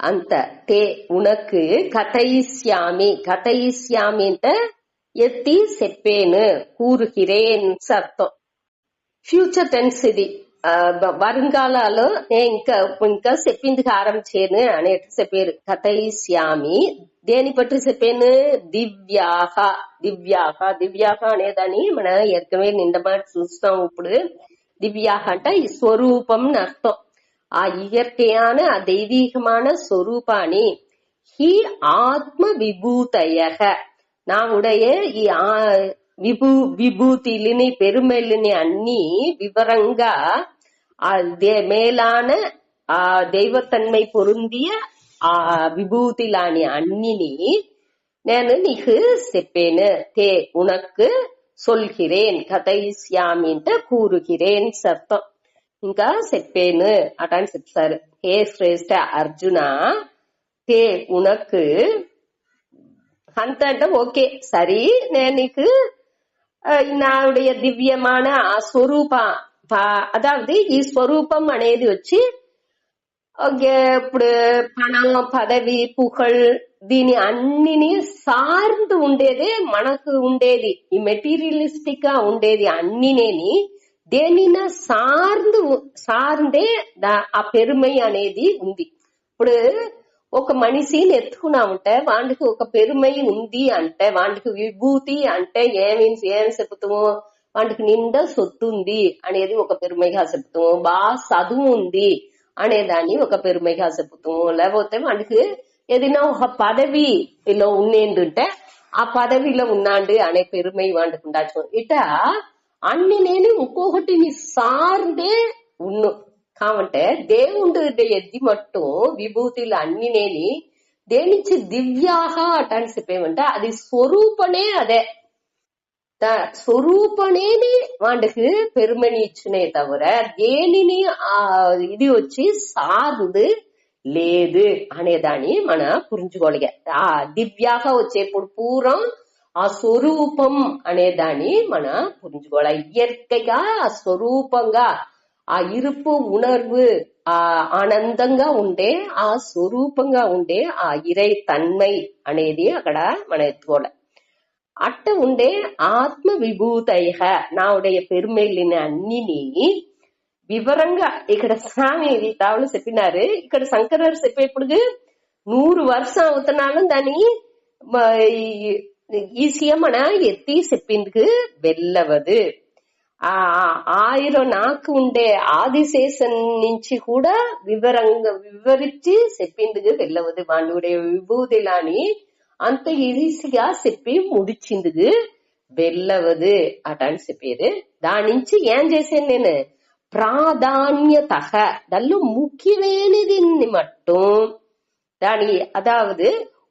అంత తే ఉనకు కథయిష్యామి కథయిష్యామి అంటే ఎత్తి చెప్పేను కూరుకిరేన్ అర్థం. ఫ్యూచర్ టెన్స్ ఇది. வருங்காலாలో ఇంకా చెప్పింది ఆరంభించేను అనేట్టు చెప్పారు. కథయిష్యామి దేని పట్టు చెప్పాను? దివ్యాహ దివ్యాహ దివ్యాహ అనేదాన్ని మన ఏற்கனவே నిండమాట చూస్తాం. ఇప్పుడు దివ్యాహ అంటే ఈ స్వరూపం అర్థం. ఆ ఇయற்கையான ఆ தெய்வீகமான ஸ்வரூபாணி ஹி ஆத்ம விபூதயக நம்முடைய ఈ విభూతిని పెరుమెల్లిని అన్ని వివరంగా ఆ మేలాన ఆ దైవతన్மை పొందియ ఆ విభూతిలాని అన్నిని నేను నీకు చెప్పేను. తే ఉనకు சொல்கிறேன் కథయిష్యామి అంటే కూరుகிறேன் అర్థం. ఇంకా చెప్పేను అటని చెప్తారు. హే శ్రేష్ఠ అర్జున తే ఉనకు అంత అంటే ఓకే సరి నేను నీకు నావుடைய దివ్యமான ఆ స్వరూప అదావది ఈ స్వరూపం అనేది వచ్చి ఇప్పుడు పణం పదవి పుగళ్ దీని అన్నిని సార్ந்து ఉండేదే మనకు ఉండేది. ఈ మెటీరియలిస్టిక్ గా ఉండేది అన్నినేని దేనిన సార్ందే ఆ పెరుమై అనేది ఉంది. ఇప్పుడు ఒక మనిషిని ఎత్తుకున్నామంటే వాడికి ఒక పెరుమై ఉంది అంటే వాడికి విభూతి అంటే ఏం చెప్తాము? వాడికి నిండా సొత్తు ఉంది అనేది ఒక పెరుమైగా చెప్తాము. బాగా చదువు ఉంది అనేదాన్ని ఒక పెరుమైగా చెప్తాము. లేకపోతే వాడికి ఏదైనా ఒక పదవిలో ఉండేందుంటే ఆ పదవిలో ఉన్నాడు అనే పెరుమై వాడికి ఉండొచ్చు. ఇట అన్ని నేను ఇంకొకటిని సార్దే ఉన్ను కావంటే దేవుడు ఎద్ది మట్టు విభూతిలు అన్ని నేని దేనిచ్చి దివ్యాహ అటని చెప్పేమంటే అది స్వరూపనే అదే స్వరూపనేని వాడికి పెరుమని ఇచ్చినే తవిర దేనిని ఆ ఇది వచ్చి సార్ந்து లేదు అనేదాన్ని మన పురించుకోగలిగా. ఆ దివ్యాహ వచ్చేప్పుడు పూర్వం ఆ స్వరూపం అనేదాన్ని మన పురించుకోవాలి. ఇయற்கைగా ఆ స్వరూపంగా ఆ ఇరుపు ఉణర్వు ఆ ఆనందంగా ఉండే ఆ స్వరూపంగా ఉండే ఆ ఇరై తన్మై అనేది అక్కడ మనం ఎత్తుకోవాలి. అట్ట ఉండే ఆత్మ విభూతయ నావుடைய పెరుమెల్లిన అన్నిని వివరంగా ఇక్కడ స్వామి తావులు చెప్పినారు. ఇక్కడ శంకరర్ చెప్పేప్పుడు 100 வருஷம் అవుతున్నాను దాన్ని ఈసీగా మన ఎత్తి చెప్పిందుకు వెళ్ళవదు. ఆ 1000 నాకు ఉండే ఆదిశేషన్ నుంచి కూడా వివరించి చెప్పిందుకు వెళ్ళవదు. వాడుடைய విభూతిలాని అంత ఈజీగా చెప్పి ముడిచిందుకు వెళ్ళవదు అటని చెప్పేది. దాని నుంచి ఏం చేశాను నేను? ప్రాధాన్యత దానిలో ముఖ్యమైనది మట్టుం దాని అదావదు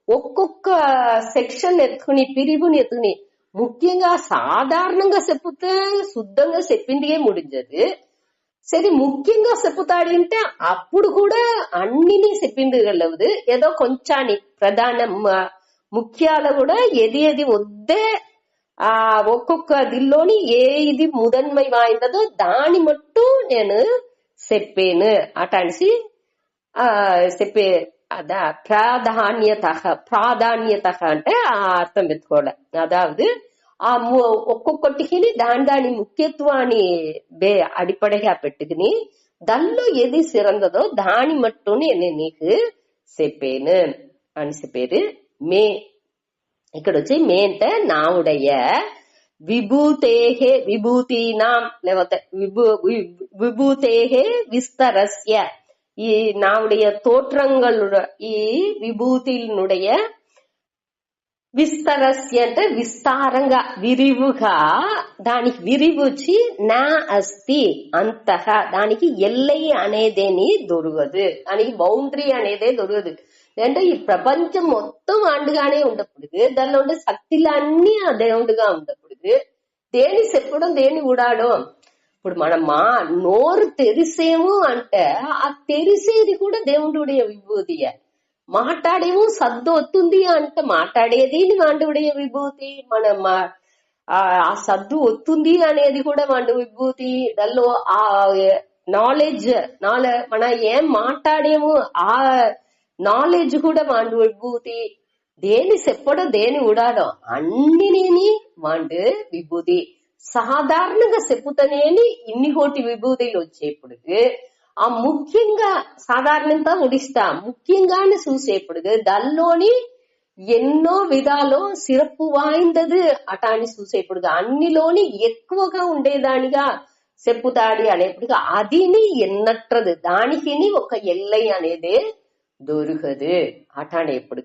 ఒక్కొక్క సెక్షన్ ఎత్తుకుని పిరివుని ఎత్తుకుని ముఖ్యంగా సాధారణంగా చెప్పుతే శుద్ధంగా చెప్పిందిగే ముడించదు. సరే ముఖ్యంగా చెప్పుతాడంటే అప్పుడు కూడా అన్నిని చెప్పింది వెళ్ళవదు. ఏదో కొంచాన్ని ప్రధాన ముఖ్యాల కూడా ఏది వద్దే ఆ ఒక్కొక్క దిల్లోని ఏ ఇది ముదన్మై వాయిందో దాని మట్టు నేను చెప్పాను అటనిసి చెప్పే అదా ప్రాధాన్యత అంటే ఆ అర్థం పెట్టుకోవడం. అదావదు ఆ ఒక్కొక్కటికి దాని ముఖ్యత్వాన్ని అడిపడగా పెట్టుకుని దానిలో ఏది సిరందదో దాని మట్టు నేను నీకు చెప్పాను అని చెప్పారు. మే ఇక్కడ వచ్చి మే అంటే నావుடைய విభూతేహే విభూతీనాం లేకపోతే విభూతేహే విస్తరస్య ఈ నావుடைய தோற்றங்களோட ఈ విభూతినుடைய విస్తరస్య అంటే విస్తారంగా విరివుగా దానికి విరివు వచ్చి నా అస్తి అంతగా దానికి ఎల్లై అనేదేని దొరకదు. దానికి బౌండరీ అనేదే దొరకదు. అంటే ఈ ప్రపంచం మొత్తం ఆండుగానే ఉండకూడదు. దానిలో ఉండే శక్తులన్నీ ఆ దేవుడుగా ఉండకూడదు. దేని చెప్పడం దేని ఊడాడో ఇప్పుడు మనం నోరు తెరిసేము అంటే ఆ తెరిసేది కూడా దేవుడుடைய విభూతియే. మాట్లాడేమో సద్దు వస్తుంది అంటే మాట్లాడేది వాండుடைய విభూతి. మనం ఆ సద్దు వస్తుంది అనేది కూడా వాండు విభూతి. దానిలో ఆ నాలెడ్జ్ మన ఏం మాట్లాడేమో ఆ నాలెడ్జ్ కూడా వాండు విభూతి, దేని చెప్పడం దేని ఉడాడో అన్నిని వాండు విభూతి. సాధారణంగా చెప్పుతనేని ఇన్ని కోటి విభూతులు వచ్చేప్పుడు ఆ ముఖ్యంగా సాధారణంగా ఉడిస్తా ముఖ్యంగానే చూసేప్పుడు దానిలోని ఎన్నో విధాలు సిరప్పు వాయిందది అటాని చూసేప్పుడు అన్నిలోని ఎక్కువగా ఉండేదానిగా చెప్పుతాడి అనేప్పుడు అదిని ఎన్నట్రదు దానికి ఒక ఎల్లై అనేది దొరకదు అటానేప్పుడు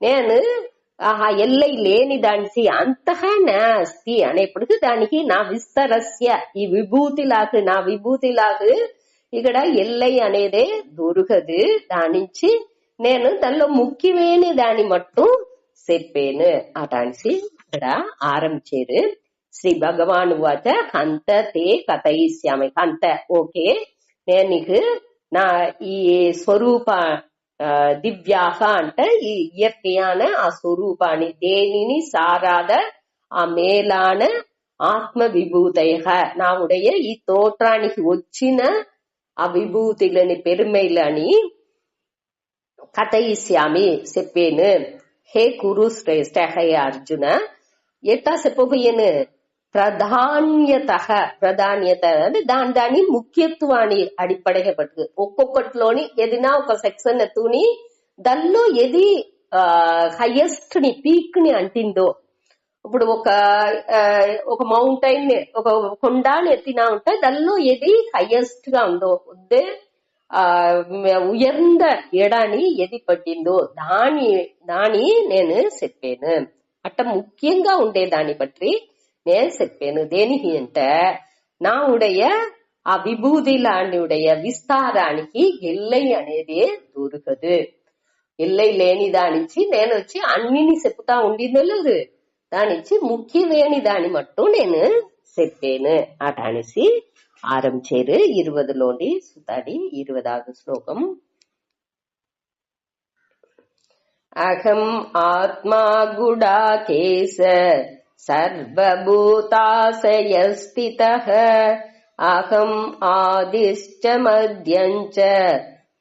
నేను ఆ ఎల్లై లేని దానికి అంతగా నాస్తి అనేప్పుడు దానికి నా విస్తరస్య ఈ విభూతిలాగా నా విభూతిలాగా ఇక్కడ ఎల్లై అనేదే దొరకదు. దానించి నేను దానిలో ముఖ్యమైన దాని మట్టు చెప్పాను అటాన్సి ఇక్కడ ఆరంభించారు. శ్రీ భగవాన్ వాచ హంత తే కథయిష్యామి. హంత ఓకే, నేను నీకు నా ఈ స్వరూప దివ్యాహ అంటే ఈ ఇయర్తియాన ఆ స్వరూపాన్ని దేనిని సారాద ఆ మేలాన ఆత్మ విభూతయ నా ఉடைய ఈ తోట్రానికి వచ్చిన ఆ విభూతిలని పెరుమైలని కథయిష్యామి చెప్పాను. హే కురు శ్రేష్ఠ హే అర్జున ఎట్టా చెప్పబోయాను ప్రాధాన్యత అంటే దాని ముఖ్యత్వాన్ని అడిపడగపట్టు ఒక్కొక్కటిలోని ఏదైనా ఒక సెక్షన్ ఎత్తుని దానిలో ఏది హైయెస్ట్ ని పీక్ ని అంటిందో ఇప్పుడు ఒక మౌంటైన్ ఒక కొండని ఎత్తినా ఉంటే దానిలో ఏది హైయెస్ట్ గా ఉందో ఉయర్ந்த ఎడాని ఎది పట్టిందో దాని నేను చెప్పాను. అట్ట ముఖ్యంగా ఉండే దాన్ని బట్టి నేను చెప్పాను. దేనికి అంటే నా ఉடைய ఆ విభూతిలాంటి ఉடைய విస్తారానికి ఎల్లై అనేది దొరకదు. ఎల్లై లేని దానిచ్చి నేను వచ్చి అన్నిని చెప్తా ఉండిందో లేదు, దానిచ్చి ముఖ్యమేని దాని మట్టు నేను చెప్పాను అటానేసి ఆరంభించారు. 20లోని సుతాడి 20వ శ్లోకం. అహం ఆత్మా గుడాకేశ సర్వభూతాశయ స్థితః అహం ఆదిశ్చ మధ్యం చ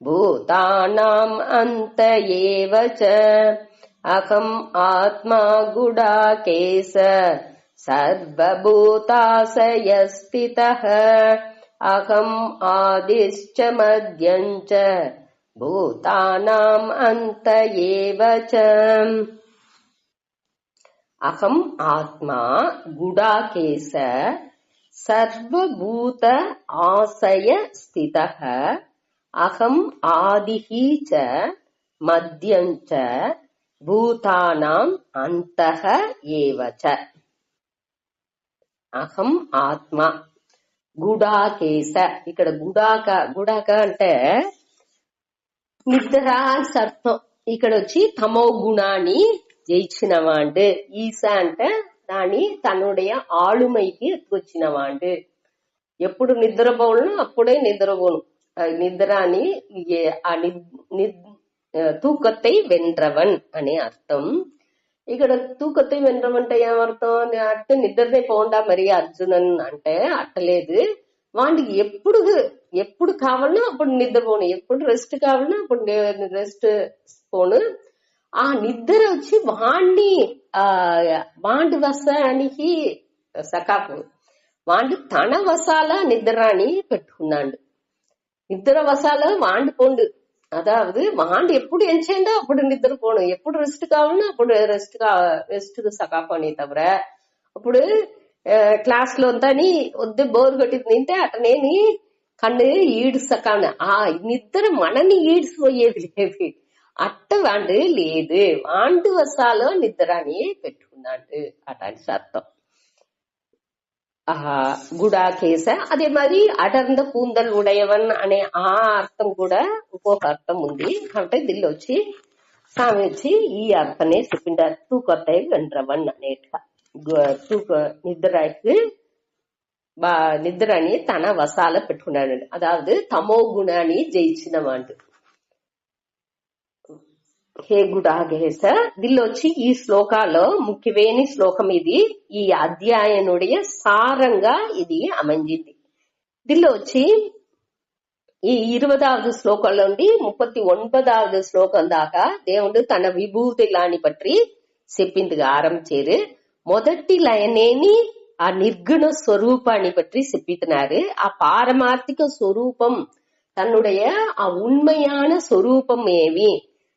భూతానాం అంత ఏవ చ. అహం ఆత్మా గుడాకేశ సర్వభూతాశయ స్థితః అహం ఆదిశ్చ మధ్యం చ భూతానాం అంత ఏవ చ. అహం ఆత్మా గుడాకేశ సర్వభూత ఆశయ స్థితః అహం ఆదిః చ మధ్యం చ భూతానాం అంతః ఏవ చ. అహం ఆత్మ గుడాకేశ ఇక్కడ గుడాక అంటే నిద్ర అర్థం. ఇక్కడ వచ్చి తమో గుణాన్ని జయించినవాండు. ఈశ అంటే దాని తన్నుடைய ఆளுமைக்கு వచ్చినవాండు. ఎప్పుడు నిద్రపోను అప్పుడే నిద్రపోను నిద్రాని తూకத்தை వెండ్రవన్ అనే అర్థం. ఇక్కడ తూకத்தை వెండ్రవంటే ఏమర్థం అంటే నిద్రనే పోండా మరి అర్జునన్ అంటే అట్టలేదు. వాడికి ఎప్పుడు కావాలన్నా అప్పుడు నిద్రపోను, ఎప్పుడు రెస్ట్ కావాలన్నా అప్పుడు రెస్ట్ పోను. ఆ నిద్ర వచ్చి వాండి వసానికి సకాపు వాండి తన వసాల నిద్రాని పెట్టుకున్నాడు. నిద్ర వసాల వాండి పోండు. அதாவது வாண்டு எப்படி எஞ்சேண்டோ அப்படி நிద్ర போகணும், ఎప్పుడు రెస్ట్ కావాలన్నా అప్పుడు రెస్ట్ సకాపని తవర అప్పుడు క్లాస్ లో అంతా వద్దు బోర్ కొట్టింది తింటే అటనేని కన్ను ఈడ్సకాను ఆ నిద్ర మనని ఈడ్సిపోయేది లేదు. అట్ట వాండు లేదు, వాండు వసాలో నిద్రని పెట్టుకున్నాడు అటానికి అర్థం. గుడాకేశ అదే మరి అడర్ந்த కూందల్ ఉడయవన్ అనే ఆ అర్థం కూడా ఇంకొక అర్థం ఉంది. కాబట్టి దీనిలో వచ్చి స్వామి వచ్చి ఈ అర్థనే చెప్పిండారు. తూకొత్త వెండ్రవన్ అనేట నిద్రని తన వసాల పెట్టుకున్నాడు. అదావదు తమో గుణాన్ని జయించిన వాడు. హే గుడాకేశ దీనిలో వచ్చి ఈ శ్లోకాలో ముఖ్యమైన శ్లోకం ఇది. ఈ అధ్యాయనుடைய సారంగా ఇది అమంజింది. దీనిలో వచ్చి ఈ 20వ శ్లోకంలో నుండి 39వ శ్లోకం దాకా దేవుడు తన విభూతిలాని పற்றி చెప్పిందిగా ఆరంభించారు. మొదటి లయనేని ఆ నిర్గుణ స్వరూపాన్ని பற்றி செப்பித்தினாரு. ఆ పారమార్థిక స్వరూపం தன்னுடைய ఆ உண்மையான స్వరూపం ఏమి,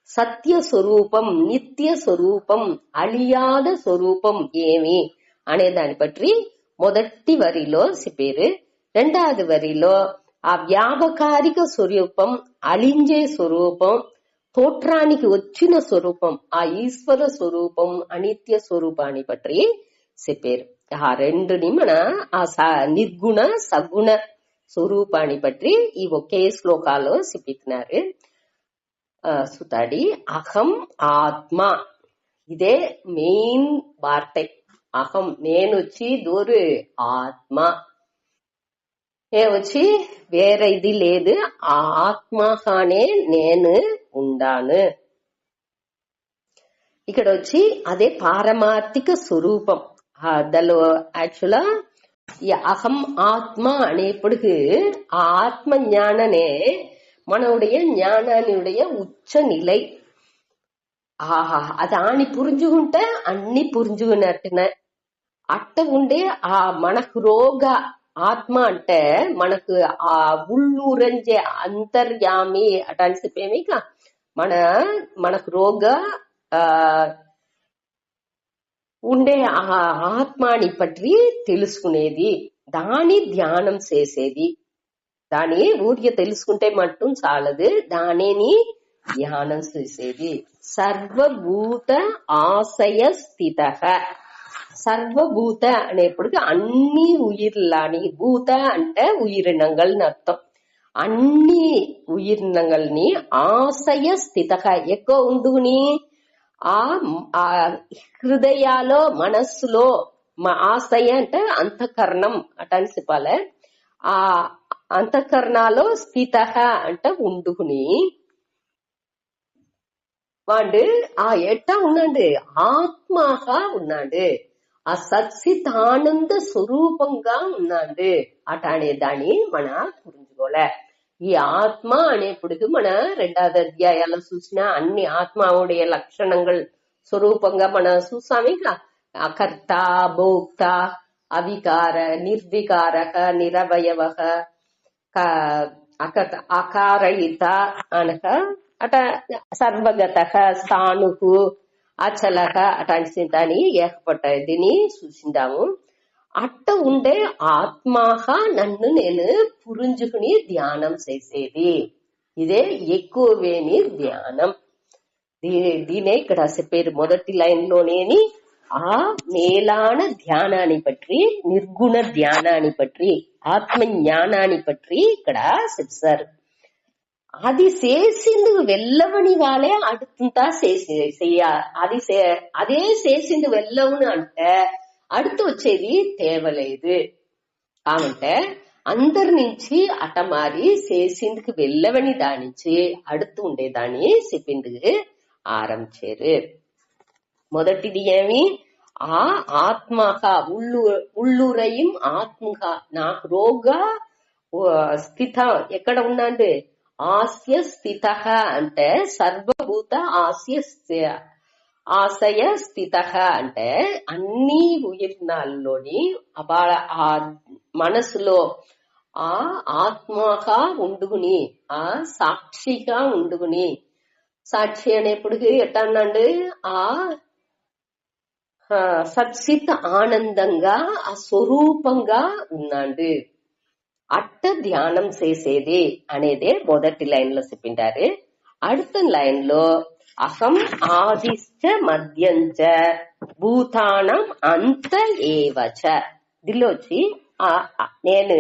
సత్య స్వరూపం, నిత్య స్వరూపం, అழிయాத స్వరూపం ఏమి అనే దాని పற்றி మొదటి వరిలో చెప్పారు. రెండవది వరిలో ఆ వ్యాపకారిక స్వరూపం, అలింజే స్వరూపం, తోట్రానికి వచ్చిన స్వరూపం, ఆ ఈశ్వర స్వరూపం, అనిత్య స్వరూపాన్ని పற்றி చెప్పారు. ఆ రెండుని మన ఆ నిర్గుణ సగుణ స్వరూపాన్ని పற்றி ఈ ఒకే శ్లోకాలో చెప్పినారు. సుతాడి అహం ఆత్మ, ఇదే మెయిన్ వార్த்தை. అహం నేను వచ్చి దూరు ఆత్మ, వచ్చి వేరే ఇది లేదు, ఆ ఆత్మగానే నేను ఉండాను. ఇక్కడ వచ్చి అదే పారమార్థిక స్వరూపం. దానిలో యాక్చువల్గా ఈ అహం ఆత్మ అనేప్పటికీ ఆ ஆத்ம ஞானனே மனவுடைய ஞானானுடைய உச்ச நிலை. అదాని పురుంజుకుంటే అన్ని పురుంజుకున్నట్టునే అట్ట ఉండే ఆ మనకు రోగ ఆత్మ అంటే మనకు ఆ ఉళ్ళూరంజే అంతర్యామి అటాని చెప్పేమి మనకు రోగ ఉండే ఆ ఆత్మని పற்றி తెలుసుకునేది, దాని ధ్యానం చేసేది. దాని ఊరికే తెలుసుకుంటే మట్టుం చాలదు, దానిని ధ్యానం చేసేది. సర్వభూత ఆశయ స్థిత. సర్వభూత అనేప్పటికీ అన్ని ఉయిర్లాని, భూత అంటే ఉయిరినంగల్ని అర్థం. అన్ని ఉయిరినంగల్ని ఆశయ స్థిత ఎక్కువ ఉండుని ఆ హృదయాలో మనస్సులో, ఆశయ అంటే అంతఃకరణం అటని చెప్పాలి. ఆ అంతఃకరణాలో స్థిత అంటే ఉండుకుని వాడు ఆ ఎట్టా ఉన్నాడు, ఆత్మగా ఉన్నాడు, ఆ సచ్చిదానంద స్వరూపంగా ఉన్నాడు అనే దాన్ని మన పురించుకోలే. ఈ ఆత్మ అనేప్పటికీ మన 2వ అధ్యాయాల్లో చూసిన అన్ని ఆత్మవుடைய లక్షణங்கள் స్వరూపంగా మన చూసామే. అకర్త, భోక్త, అవికార, నిర్వికారక, నిరవయవక, అకారయిత అనక అట సర్వగత, స్థాణుకు, అచలక అటాంటి దాన్ని ఏకపడ్డదిని చూసిందాము. అట్ట ఉండే ఆత్మగా నన్ను నేను పురించుకుని ధ్యానం చేసేది, ఇదే ఎక్కువేని ధ్యానం. దీనే ఇక్కడ చెప్పారు మొదటి లైన్ లోనేని ఆ మేలాன ధ్యానాన్ని పற்றி, నిర్గుణ ధ్యానాన్ని పற்றி, ఆత్మ జ్ఞానాన్ని పற்றி ఇక్కడ చెప్తారు. అది చేసింది వెళ్ళవని వాళ్ళే అడుగుతుంటా అదే చేసింది వెళ్ళవను అంటే அடுத்து వచ్చేది తేవలేదు. కావంటే అందరి నుంచి అట మారి చేసిందుకు వెళ్ళవని దానించి அடுத்து ఉండేదాన్ని చెప్పిందుకు ఆరంభించారు. మొదటిది ఏమి, ఆ ఆత్మగా ఉళ్ళూరయం ఆత్మగా నాకు రోగ స్థిత ఎక్కడ ఉన్నాంటే ఆస్య స్థిత అంటే సర్వభూత ఆశయ స్థిత అంటే అన్ని ఉయిర్నాల్లోని ఆ మనసులో ఆ ఆత్మగా ఉండుకుని, ఆ సాక్షిగా ఉండుకుని, సాక్షి అనేప్పటికీ ఎట్టన్నాడు ఆ సచ్చిత్ ఆనందంగా ఆ స్వరూపంగా ఉన్నాడు. అట్ట ధ్యానం చేసేది అనేదే మొదటి లైన్ లో చెప్పింటారు. அடுத்த లైన్ లో అహం ఆదిశ్చ మధ్యంచ భూతానం అంత ఏవచ. దీనిలో వచ్చి నేను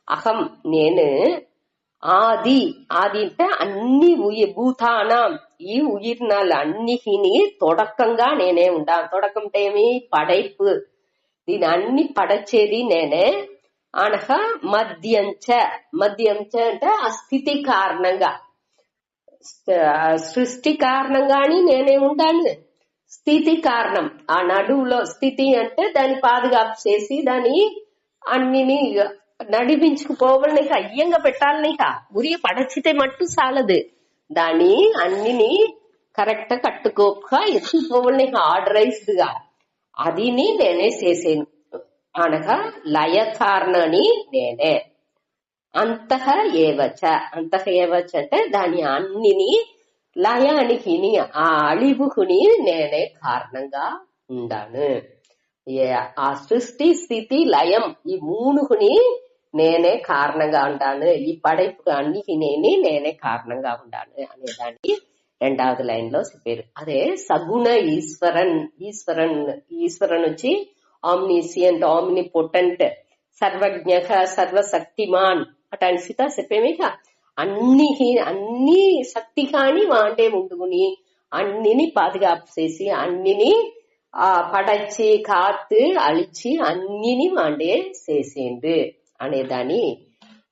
అహం నేను, ఆది ఆది అంటే అన్ని భూతానం ఈ ఉయిర్నాలు అన్నిటిని తొడకంగా నేనే ఉంటాను. తొడకం అంటే ఏమి, పడైపు, దీని అన్ని పడచేది నేనే. అనగా మధ్యంచ, మధ్యంచ అంటే ఆ స్థితి కారణంగా, సృష్టి కారణంగాని నేనే ఉంటాను, స్థితి కారణం ఆ నడువులో స్థితి అంటే దాన్ని పాదుగాపు చేసి దాని అన్నిని నడిపించుకుపోవాలనిక అయ్యంగా పెట్టాలనిక ఉరి పడచితే మట్టు చాలదు. దాన్ని అన్నిని కరెక్ట్ కట్టుకోక ఎత్తుకోవాలనిక ఆర్డరైజ్డ్ గా అదిని నేనే చేసేను అనగా లయ కారణని నేనే. అంతః ఏవచ అంటే దాని అన్నిని లయానికి ఆ అழிవుకుని నేనే కారణంగా ఉండాను. ఆ సృష్టి స్థితి లయం ఈ మూడుకుని నేనే కారణంగా ఉంటాను. ఈ పடைப்பு అన్నికి నేనే కారణంగా ఉండాను అనే దాన్ని రెండవది లైన్ లో చెప్పారు. అదే సగుణ ఈశ్వరన్ వచ్చి ఆమ్నిసియంట్, ఆమ్నిపోటెంట్, సర్వజ్ఞ, సర్వశక్తిమాన్ అటాంటి సీతా చెప్పేమిక అన్ని శక్తి కాని వాంటే ఉండుకుని అన్నిని పాదుగాపు చేసి అన్నిని పడచ్చి కాத்து అழிచి అన్నిని వాండే చేసేండు అనేదాన్ని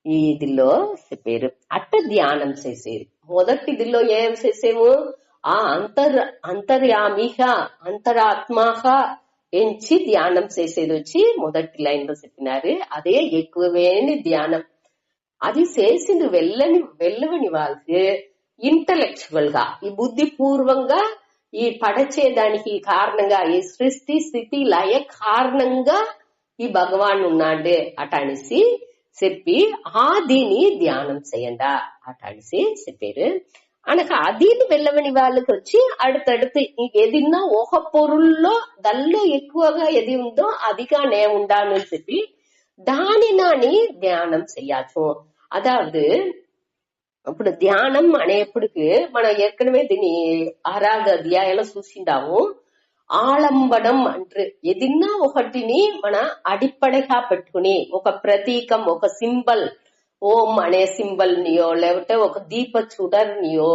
ఈ ఇదిలో చెప్పారు. అట్ట ధ్యానం చేసేది. మొదటి ఇదిలో ఏం చేసేము? ఆ అంతర్యామిగా అంతరాత్మగా ఎంచి ధ్యానం చేసేది వచ్చి మొదటి లైన్ లో చెప్పినారు. అదే ఎక్కువేని ధ్యానం. అది చేసింది వెళ్ళవని వాళ్ళకి ఇంటలెక్చువల్ గా ఈ బుద్ధి పూర్వంగా ఈ పడచేదానికి కారణంగా ఈ సృష్టి స్థితి లయ కారణంగా ఈ భగవాన్ ఉన్నాడే అటనేసి చెప్పి దీని ధ్యానం చేయండా అటనేసి చెప్పారు. అనక అదీని వెళ్ళవని వాళ్ళకి వచ్చి அடுத்தடுத்து ఏదిన్నా ఒక పొరుల్లో దల్లో ఎక్కువగా ఏది ఉందో అదిగా నే ఉండాను అని చెప్పి దాని నాని ధ్యానం చెయ్యచ్చు. అదావదు ఇప్పుడు ధ్యానం అనేప్పటికి మనం ఏற்கனவே దీని 6వ అధ్యాయంలో చూసిండాము. ఆలంబనం అంటే ఏదిన్నా ఒకటిని మన అడిపడగా పెట్టుకుని ఒక ప్రతీకం, ఒక సింబల్, ఓం అనే సింబల్ నియో లేకపోతే ఒక దీప చుడర్నియో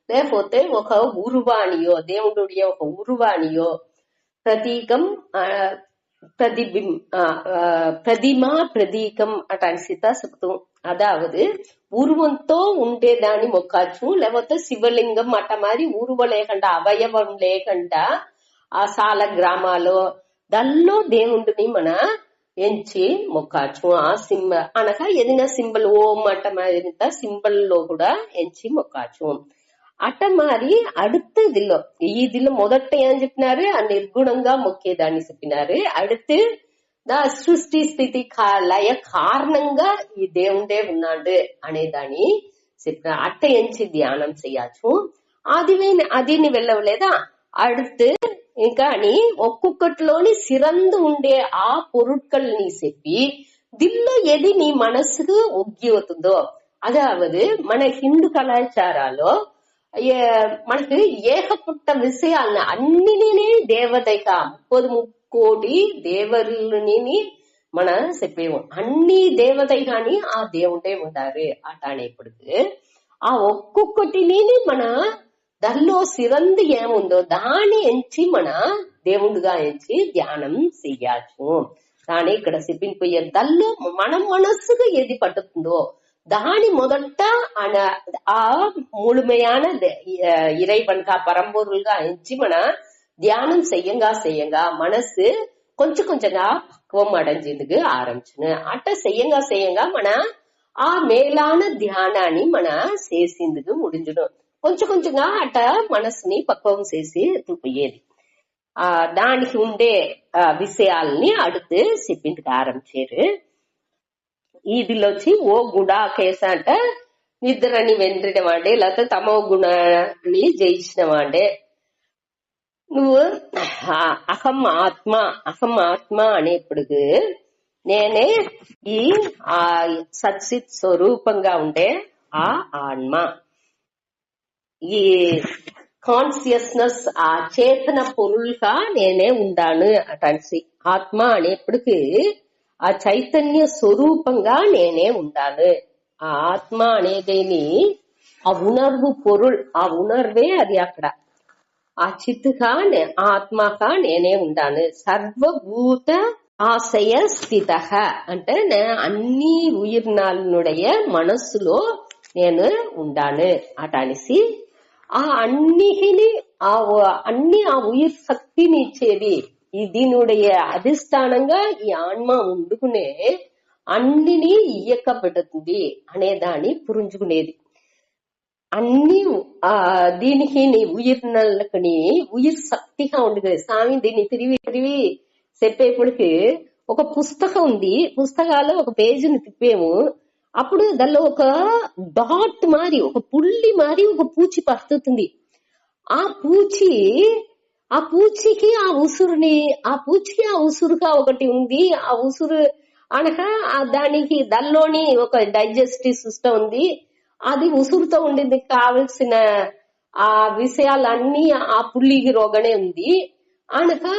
లేకపోతే ఒక ఉరువానియో దేవుడుడియ ఒక ఉరువానియో ప్రతీకం ప్రతిమా ప్రతీకం అటాంటి సీతా చెప్తాం. అదావదు ఉరువంతో ఉండేదాన్ని మొక్కచ్చు, లేకపోతే శివలింగం అట్ట మాది ఉరువ లేకుండా అవయవం లేకుండా ఆ సాల గ్రామాలో దల్లో దేవుడిని మన ఎంచి మొక్కచ్చు. ఆ అనగా ఏదైనా సింబల్ ఓం అట్ట మాది సింబల్ లో కూడా ఎంచి మొక్కచ్చు. అట్ట మారి அடுத்து ఇదిలో మొదట ఏం చెప్పినారు? ఆ నిర్గుణంగా మొక్కేదాన్ని చెప్పినారు. அடுத்து సృష్టి స్థితి లయ కారణంగా ఈ దేవుడే ఉన్నాడు అనేదాన్ని చెప్పిన. అట్ట ఎంచి ధ్యానం చెయ్యచ్చు. అదిని వెళ్ళవలేదా? அடுத்து ఇంకా ఒక్కొక్కటిలోని సిరందు ఉండే ఆ పొరుట్కల్ని చెప్పి దిల్లో ఏది నీ మనసుకు ఒగ్గి అవుతుందో అదావదు మన హిందూ కళాచారాలో మనకి ఏకపుట్ట విషయాలను అన్నిని దేవతగా 30 కోటి దేవరులని మన చెప్పేము. అన్ని దేవతై గాని ఆ దేవుడే ఉంటారు అటానేప్పటికి ఆ ఒక్కొక్కటిని మన దానిలో సిరంది ఏముందో దాన్ని ఎంచి మన దేవుడుగా ఎంచి ధ్యానం చెయ్యచ్చు. దాని ఇక్కడ చెప్పిపోయే దల్లో మన మనస్సుకు ఏది పట్టుతుందో దాని మొదట ఆ ముழுமையான இறைவன்கா பரம்பொருள்గా ఎంచి మన ధ్యానం செய்யங்க మనసు కొంచెం కొంచెంగా పక్వం అடைஞ்சதுக்கு ఆరంభించును. అట్ట செய்யங்க మన ఆ మేలాన ధ్యానాన్ని మన చేసిందుకు ముడించును. కొంచెం కొంచెంగా అట్ట మనసుని పక్వం చేసి పోయేది. దానికి ఉండే విషయాల్ని அடுத்து చెప్పిందుకు ఆరంభించారు. ఇదిలో వచ్చి ఓ గుడాకేశ అంట నిద్రని వెంట్రిన వాడే లేకపోతే తమో గుణాన్ని జయించిన వాడే. నువ్వు అహం ఆత్మ అనేప్పుడు నేనే ఈ సత్సిత్ స్వరూపంగా ఉండే ఆ ఆత్మ, ఈ కాన్షియస్నెస్ ఆ చేతన పొరులుగా నేనే ఉండాను అటాన్సి. ఆత్మ అనేప్పటికీ ఆ చైతన్య స్వరూపంగా నేనే ఉండాను. ఆ ఆత్మ అనేదేని ఆ ఉణర్వు పొరుల్, ఆ ఉణర్వే అది అక్కడ ఆ చిత్తుగా ఆత్మగా నేనే ఉండాను. సర్వభూత ఆశయ స్థిత అంటే అన్ని ఉయిర్నాలునుடைய మనస్సులో నేను ఉండాను అటనేసి ఆ అన్నిటిని అన్ని ఆ ఉయిర్ శక్తిని ఇచ్చేది దీనుடைய అధిష్టానంగా ఈ ఆత్మ ఉండుకునే అన్నిని ఇయ్యకబడుతుంది అనేదాన్ని పురుంజుకునేది. అన్ని దీనికి ఉయిర్నల్ని ఉయిర్ శక్తిగా ఉండదు. స్వామి దీన్ని తిరిగి చెప్పేప్పటికి ఒక పుస్తకం ఉంది, పుస్తకాలు ఒక పేజీని తిప్పేము, అప్పుడు దానిలో ఒక డాట్ మారి, ఒక పుల్లి మారి ఒక పూచి పడుతుంది. ఆ పూచికి ఆ పూచికి ఆ ఉసురుగా ఒకటి ఉంది. ఆ ఉసురు అనగా దానికి దానిలోని ఒక డైజెస్టివ్ సిస్టమ్ ఉంది. అది ఉసురుతో ఉండింది కావలసిన ఆ విషయాలన్నీ ఆ పుల్లికి రోగనే ఉంది. అనగా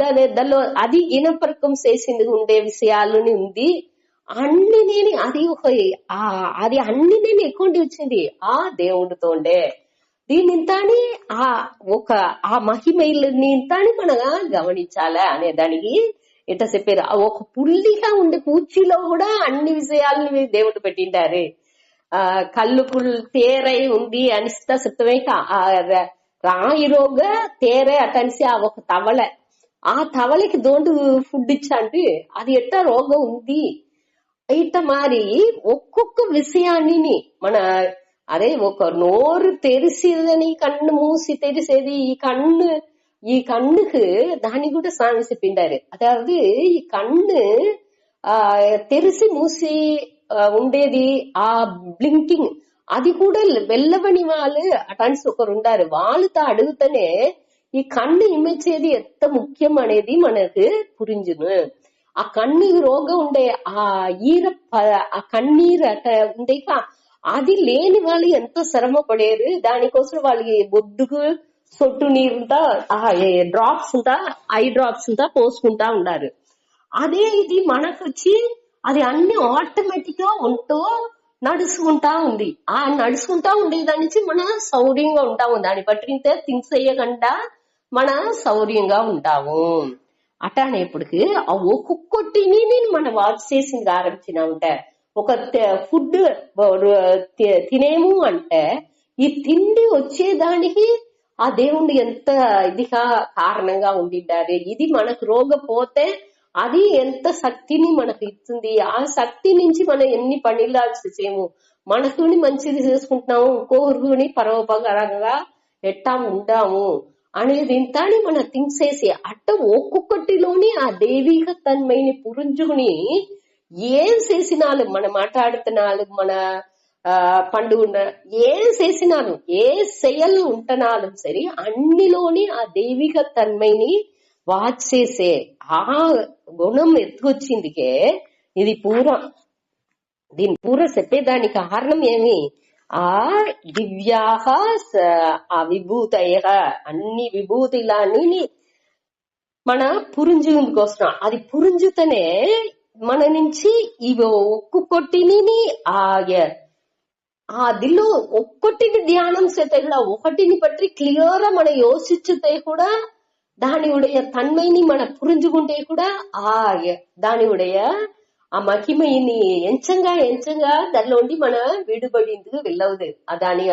దానిలో అది ఇనపరకం చేసింది ఉండే విషయాలని ఉంది. అన్ని నేను అది అన్ని నేను ఎక్కువ వచ్చింది ఆ దేవుడితో ఉండే దీనింతాని ఆ మహిమల్ని ఇంతాని మనగా గమనించాలా అనే దానికి ఎట్లా చెప్పారు. ఒక పుల్లిగా ఉండే పూచిలో కూడా అన్ని విషయాలని దేవుడు పెట్టింటారు. కళ్ళు తేరై ఉంది అనిస్తా చెప్తామే. రాయి రోగ తేరే అటనిసి ఆ ఒక తవళ, ఆ తవళకి దోండు ఫుడ్ ఇచ్చాంటి అది ఎట్టా రోగం ఉంది. ఇట్ట మారి ఒక్కొక్క విషయాన్ని మన అదే ఒక నోరు తెరిసిదని కన్ను మూసి తెరిసేది ఈ కண்ணுக்கு దాన్ని కూడా స్వామి చెప్పిండారు. అதாவது ఈ కన్ను తెరిసి మూసి ఉండేది ఆ బ్లింకింగ్, అది కూడా వెళ్ళవని వాళ్ళు అటన్స్ ఒకరు ఉండారు. వాళ్ళతో అడుగుతూనే ఈ కన్ను ఇమ్మేసేది ఎంత ముఖ్యం అనేది మనకు పురింజును. ఆ కన్ను రోగం ఉండే ఆ కన్నీరు అట ఉండే అది లేని వాళ్ళు ఎంతో శ్రమ పడేరు. దానికోసం వాళ్ళకి బొద్దుకు సొట్టు నీరుంటా డ్రాప్స్ ఉంటా ఐ డ్రాప్స్ ఉంటా పోసుకుంటా ఉన్నారు. అదే ఇది మనకు వచ్చి అది అన్ని ఆటోమేటిక్ గా ఉంటూ నడుచుకుంటా ఉంది. ఆ నడుచుకుంటా ఉండేదాని నుంచి మన సౌర్యంగా ఉంటాము. దాన్ని బట్టి థింగ్స్ అయ్యకుండా మన సౌర్యంగా ఉంటాము. అటానేప్పటికి ఆ ఒక్కొక్కటిని మన వాచ్ చేసింది ఆరంభించిన ఉంటే ఒక ఫుడ్ తినేము అంటే ఈ తిండి వచ్చేదానికి ఆ దేవుడు ఎంత ఇదిగా కారణంగా ఉండిడ్డారు. ఇది మనకు రోగపోతే అది ఎంత శక్తిని మనకు ఇస్తుంది. ఆ శక్తి నుంచి మనం ఎన్ని పనిలాల్సి చేయము, మనకుని మంచిది చేసుకుంటున్నాము, ఇంకొకరిని పరోపకారంగా ఎట్టా ఉంటాము అనేది ఇంతాని మనం థింక్ చేసి అట్ట ఒక్కొక్కటిలోని ఆ దైవిక తన్మైని పురుంజుకుని ఏం చేసినాలు మన మాట్లాడుతున్నాలు మన పండుగ ఏం చేసినాను ఏ செயలు ఉంటనాலும் సరే అన్నిలోని ఆ దైవిక తన్మైని వాచ్ చేసే ఆ గుణం ఎత్తుకొచ్చిందికే ఇది దీని పూర చెప్పేదానికి కారణం ఏమి ఆ దివ్యాహ ఆ విభూతయ అన్ని విభూతిలాన్ని మన పురుంజుకోసం అది పురుంజుతనే మన నుంచి ఇవి ఒక్కొక్కటిని అదిలో ఒక్కటిని ధ్యానం చేతే కూడా ఒకటిని పట్టి క్లియర్ మన యోచించుతే కూడా దాని ఉடைய తన్మైని మన పురుంజుకుంటే కూడా దాని ఉடைய ఆ మహిమని ఎంచంగా దానిలోండి మన విడుబడింది వెళ్ళవుదు. దాని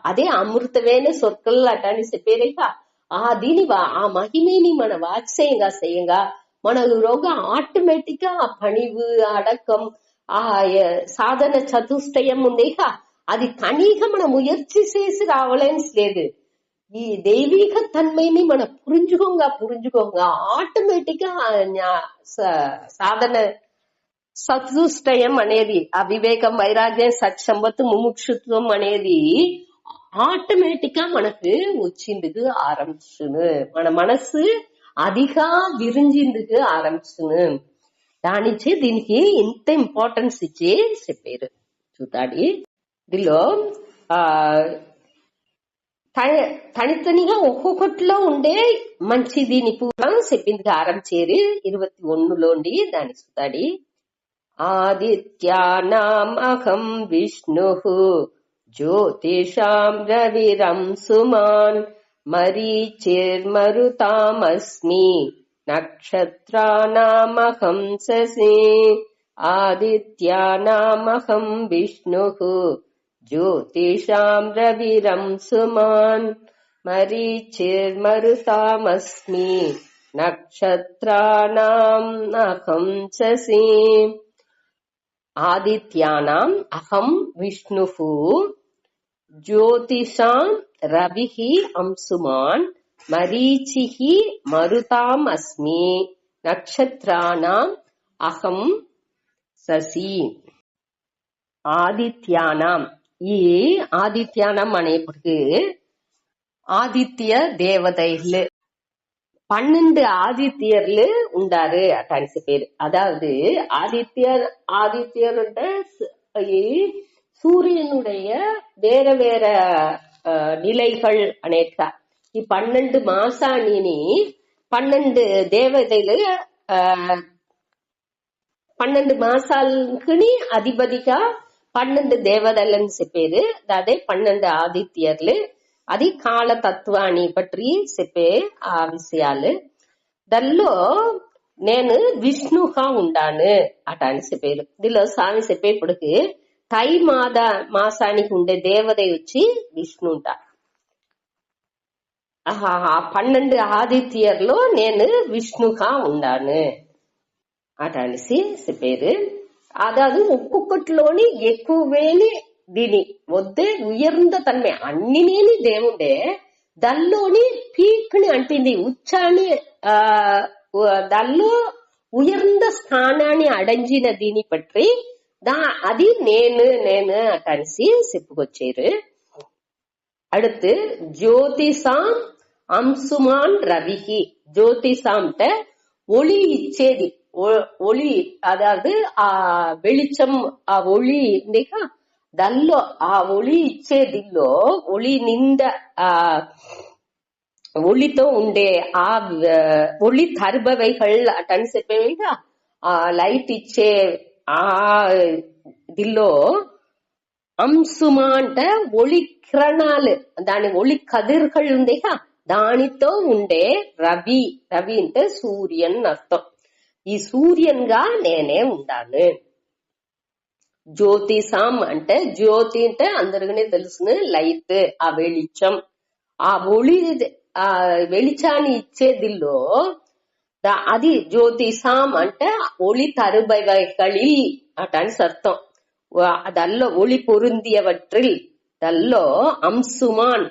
అదే అమృతమైన సొర్కల్ అటాని చెప్పేరేక దీని ఆ మహిమని మన వాత్సయంగా మన రోగ ఆటోమేటిక్ గా ఆ పణివు అడకం ఆ సాధన చతుష్టయం ఉండేక అది తనీగా మనం ముయర్చి చేసి రావాలని లేదు. ఈ దైవిక తన్మైని మన పురుంజుకోంగా ఆటోమేటిక్ గా సాధన సతుష్టయం అనేది ఆ వివేకం వైరాగ్యం సత్సంపత్తు ముముక్షుత్వం అనేది ఆటోమేటిక్ గా మనకు వచ్చిందుకు ఆరంభించును. మన మనసు అదిగా విరింజిందుకు ఆరంభించును. దానిచ్చే దీనికి ఇంత ఇంపార్టెన్స్ ఇచ్చి చెప్పారు. చూతాడి దీనిలో తనితనిగా ఒక్కొక్కటిలో ఉండే మంచి దీని పూర్వం చెప్పింది ఆరంభించేది 21లోండి. దాని చూతాడి ఆదిత్యానామహం విష్ణు జ్యోతిషాం రవిరం సుమాన్ మరీచిర్మరుతామస్మి నక్షత్రానామహం శశి. ఆదిత్యానామహం విష్ణు జ్యోతిషాం రవిరం సుమాన్ మరీచిర్మరుతామస్మి నక్షత్రానామహం శశి. ఆదిత్యానాం అహం విష్ణుః జ్యోతిషాం రవిః అంశుమాన్ మరీచిః మరుతాం అస్మి నక్షత్రాణాం అహం శశి. ఆదిత్యానాం, ఈ ఆదిత్యానం అనేప్పటికీ ஆதித்ய தேவதைகள் 12 ஆதித்யர்ல உண்டாரு அட்டான்சி பேரு. அதாவது ஆதித்யர் சூரியனுடைய வேற வேற நிலைகள் அநேகா. ఈ 12 మాసాని 12 దేవతలు 12 మాసాలకి అధిపతిగా 12 దేవతలని చెప్పారు. అదే 12 ఆదిత్యర్లు. అది కాల తత్వాన్ని పట్టి చెప్పే ఆ విషయాలు. దానిలో నేను విష్ణుగా ఉండాను అట అని చెప్పారు. దీనిలో స్వామి చెప్పేప్పటికి తై మాసానికి ఉండే దేవత వచ్చి విష్ణు ఉంటా. 12 ఆదిత్యర్లో నేను విష్ణుగా ఉండాను అట అనేసి చెప్పారు. అదాదు ఒక్కొక్కటిలోని ఎక్కువేని దీని వద్దే ఉయర్ந்த తన్మే అన్నినేని దేవుడే దానిలోని పీక్ని అంటింది ఉచ్చాని దానిలో ఉయర్ந்த స్థానాన్ని అడంజిన దీని పట్టి అది నేను కలిసి చెప్పుకొచ్చారు. அடுத்து ஜோதிஷாம் அம்சுமான் ரவிஹி. ஜோதிஷாம்ட்ட ஒளி இச்சேதி, ஒளி அதாவது வெளிச்சம் ஒளி దల్లో ఆ ఒళి ఇచ్చేదిల్లో ఒళి నింద ఒళితో ఉండే ఆ ఒళి తరుబవైகள் అటని చెప్పేవిగా ఆ లైట్ ఇచ్చే ఆ దిల్లో అంశుమా అంటే ఒళి కిరణాలు, దాని ఒళి కదిర్கள் ఉందేగా దానితో ఉండే రవి. రవి అంటే సూర్యన్ అర్థం. ఈ సూర్యన్ గా నేనే ఉండాను. జ్యోతిషాం అంటే జ్యోతి అంటే అందరికీ తెలుసును లైట్, ఆ వెలిచం. ఆ ఒళి ఆ వెలిచాన్ని ఇచ్చేదిల్లో అది జ్యోతిషాం అంటే ఒళి తరుబవైகளில் అటని అర్థం. దల్లో ఒళి పొరుందియవట్రిల్ దల్లో అంశుమాన్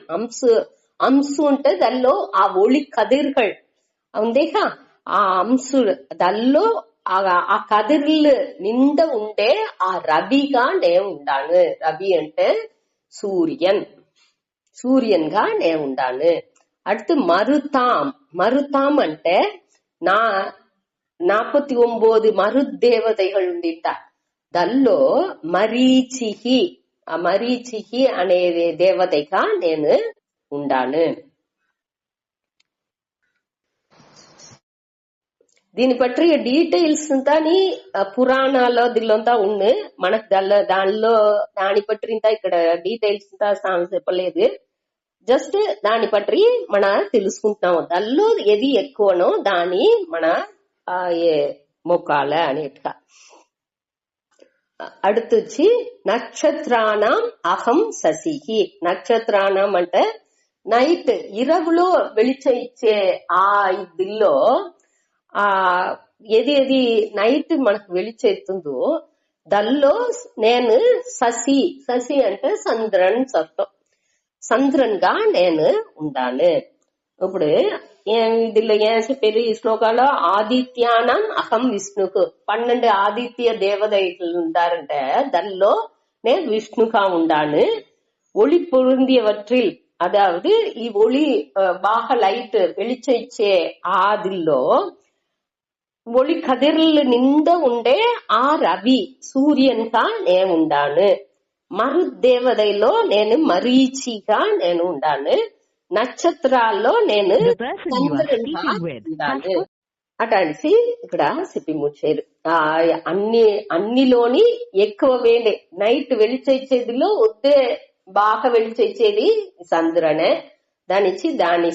అంశు అంటే దల్లో ఆ ఒళి కదిర్கள் ఉందేగా ఆ అంశు దల్లో ఆ కదిర్లు నిండా ఉండే ఆ రవిగా నేను ఉండాను. రవి అంటే సూర్యన్, సూర్యన్ గా నేను ఉండాను. அடுத்து மருதாம் అంటే 49 మరుదేవతలు ఉండిట. దల్లో మరీచిహి, ఆ మరీచిహి అనే దేవతగా నేను ఉండాను. దీని పట్టిన డీటెయిల్స్ అంతాని పురాణాల్లో దీనిలోంతా ఉంది. మనకు దానిలో దాని పట్టిన ఇక్కడ డీటెయిల్స్ అంతా చెప్పలేదు. జస్ట్ దాని పట్టి మన తెలుసుకుంటున్నాము. దానిలో ఏది ఎక్కువనో దాని మన మొక్కాల అనేట్టుగా. அடுத்து నక్షత్రాణం అహం శశిహి. నక్షత్రాణం అంటే నైట్ ఇరవులో వెలిచం ఇచ్చే ఆ ఇదిలో ఏది నైట్ మనకు వెలిచెత్తుందో దానిలో నేను శశి అంటే చంద్రన్ అర్థం. చంద్రన్ గా నేను ఉండాను. ఇప్పుడు దీనిలో ఏం చెప్పారు ఈ శ్లోకాలో? ఆదిత్యానం అహం విష్ణుకు. 12 ఆదిత్య దేవతలు ఉంటారంటే దానిలో నేను విష్ణుగా ఉండాను. ஒளி பொருந்தியவற்றில், அதாவது ఈ ஒளி బాగా లైట్ వెలిచం ఇచ్చే ఆదిల్లో ఒళి కదిర్లు నిండా ఉండే ఆ రవి సూర్యన్ గా నేను ఉండాను. మరుదేవతలో నేను మరీచిగా నేను ఉండాను. నక్షత్రాల్లో నేను ఉండాను అటనిసి ఇక్కడ చెప్పి ముచ్చారు. అన్నిలోని ఎక్కువ వేలే నైట్ వెలిచేదిలో వద్దే బాగా వెలిచేది చంద్రనే. దాని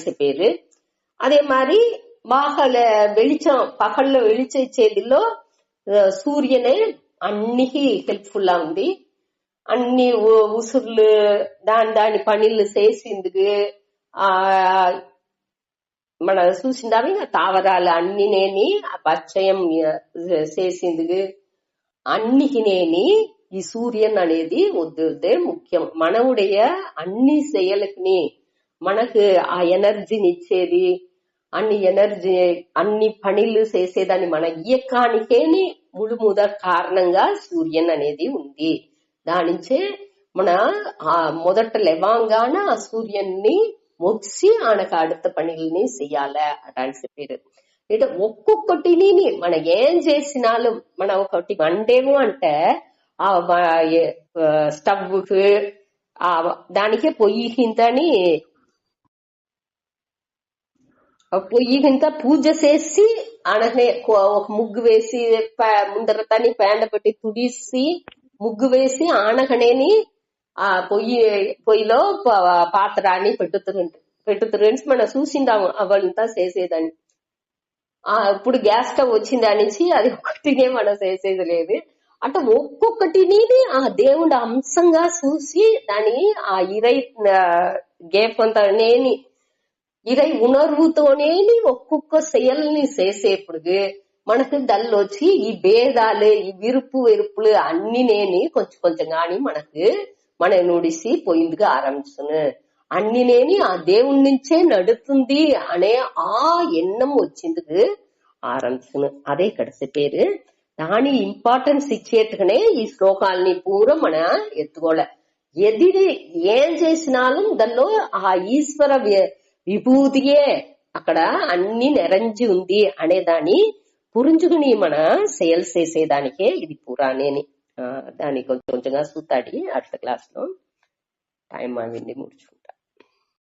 చెప్పారు. అదే మరి బాగా వెలిచం పగల్లో వెలిచేదిలో సూర్యనే అన్నికి హెల్ప్ఫుల్ గా ఉంది. అన్ని ఉసుర్లు దాని పనులు చేసిందుకు మన చూసిందావి తావరాలు అన్నినేని పరిచయం చేసిందుకు అన్నికినేని ఈ సూర్యన్ అనేది వద్దే ముఖ్యం. మనవుடைய అన్ని செயலுக்குని మనకు ఆ ఎనర్జీని ఇచ్చేది, అన్ని పనులు చేసేదాన్ని మన ఇయకానికేని ముழுముద కారణంగా సూర్యన్ అనేది ఉంది. దానించే మన మొదట లేవంగాన ఆ సూర్యున్ని మొక్సి ఆయనకు அடுத்த పనుల్ని చెయ్యాల అని చెప్పారు. అంటే ఒక్కొక్కటిని మనం ఏం చేసినాலும் మనం ఒకటి వండేము అంటే ఆ స్టవ్కి దానికే పొయ్యి కింద పూజ చేసి ఆననే ఒక ముగ్గు వేసి ముందర తని పేండ పెట్టి తుడిసి ముగ్గు వేసి ఆనకనేని ఆ పొయ్యిలో పాత్రాన్ని పెట్టుతురు మనం చూసిందాము అవళంతా చేసేదాన్ని. ఇప్పుడు గ్యాస్ స్టవ్ వచ్చిన దాని నుంచి అది ఒకటినే మనం చేసేది లేదు. అంటే ఒక్కొక్కటిని ఆ దేవుడి అంశంగా చూసి దాని ఆ ఇరై గేపంతనేని ఇరై ఉణర్వుతోనేని ఒక్కొక్క செயల్ని చేసేప్పుడు మనకు దల్లొచ్చి ఈ భేదాలు ఈ విరుపు వెరుపులు అన్నినేని కొంచెం కొంచెం గాని మనకు మన నుడిసి పోయిందిగా ఆరంభిస్తును. అన్నినేని ఆ దేవుడి నుంచే నడుతుంది అనే ఆ ఎన్నం వచ్చిందుకు ఆరంభిస్తును. అదే ఇక్కడ చెప్పారు. దాని ఇంపార్టెన్స్ ఇచ్చేట్టుగానే ఈ శ్లోకాలని పూరా మన ఎత్తుకోలే. ఎదిరి ఏం చేసినాலும் దానిలో ఆ ఈశ్వర విభూతియే అక్కడ అన్ని నెరంజి ఉంది అనేదాన్ని పురించుకుని మన సేల్స్ చేసేదానికే ఇది పురాణేని. దాన్ని కొంచెం కొంచెంగా చూస్తాడి అట్ల క్లాస్ లో టైం అయింది ముడుచు.